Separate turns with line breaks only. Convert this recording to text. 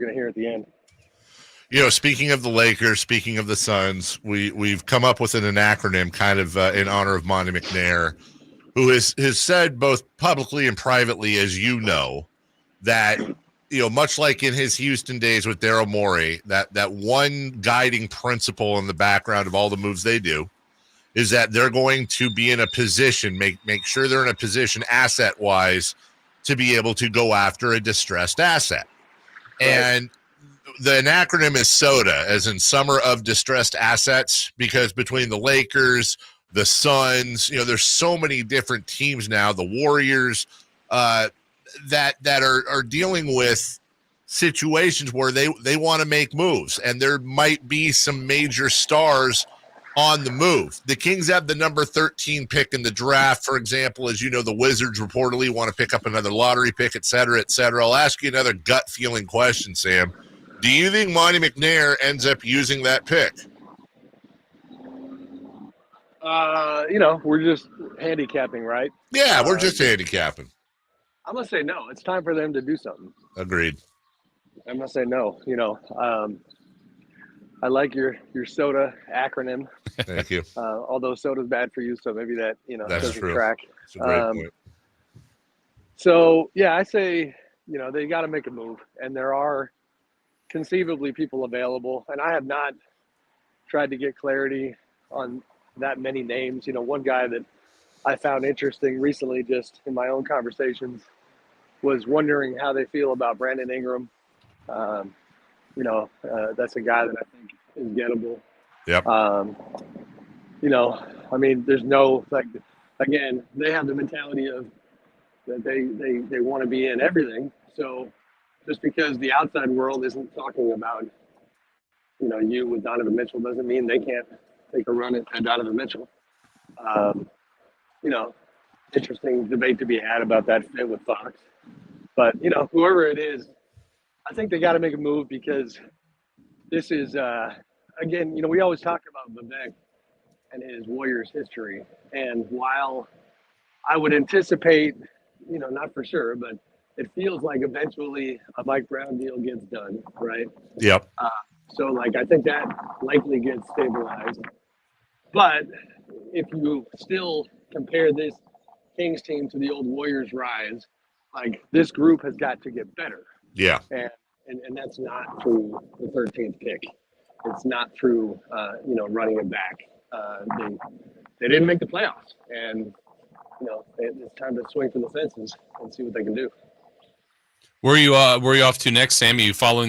going to hear at the end.
Speaking of the Lakers, speaking of the Suns, we've come up with an acronym kind of in honor of Monte McNair, who has said both publicly and privately, as you know, that, much like in his Houston days with Daryl Morey, that one guiding principle in the background of all the moves they do is that they're going to be in a position, make sure they're in a position asset-wise to be able to go after a distressed asset. Right. And the acronym is SODA, as in Summer of Distressed Assets, because between the Lakers, the Suns, there's so many different teams now, the Warriors, that are dealing with situations where they want to make moves, and there might be some major stars on the move. The Kings have the number 13 pick in the draft, for example. As you know, the Wizards reportedly want to pick up another lottery pick, et cetera, et cetera. I'll ask you another gut-feeling question, Sam. Do you think Monte McNair ends up using that pick?
We're just handicapping, right?
Yeah, we're just handicapping.
I'm going to say no. It's time for them to do something.
Agreed.
I'm going to say no. I like your SODA acronym.
Thank you.
Although SODA's bad for you, so maybe that,
That's
doesn't
true.
track.
That's a great point.
So, yeah, I say, they got to make a move. And there are conceivably people available. And I have not tried to get clarity on that many names. One guy that I found interesting recently, just in my own conversations, was wondering how they feel about Brandon Ingram. That's a guy that I think is gettable.
Yep.
There's no, again, they have the mentality of that they want to be in everything. So just because the outside world isn't talking about, you with Donovan Mitchell doesn't mean they can't take a run at Donovan Mitchell. Interesting debate to be had about that fit with Fox. But, whoever it is, I think they got to make a move because this is, again, we always talk about Vivek and his Warriors history. And while I would anticipate, not for sure, but it feels like eventually a Mike Brown deal gets done, right?
Yep.
So, I think that likely gets stabilized. But if you still compare this Kings team to the old Warriors rise, this group has got to get better.
Yeah.
And that's not through the 13th pick. It's not through, running it back. They didn't make the playoffs. And, it's time to swing for the fences and see what they can do.
Where are you off to next, Sam? Are you following the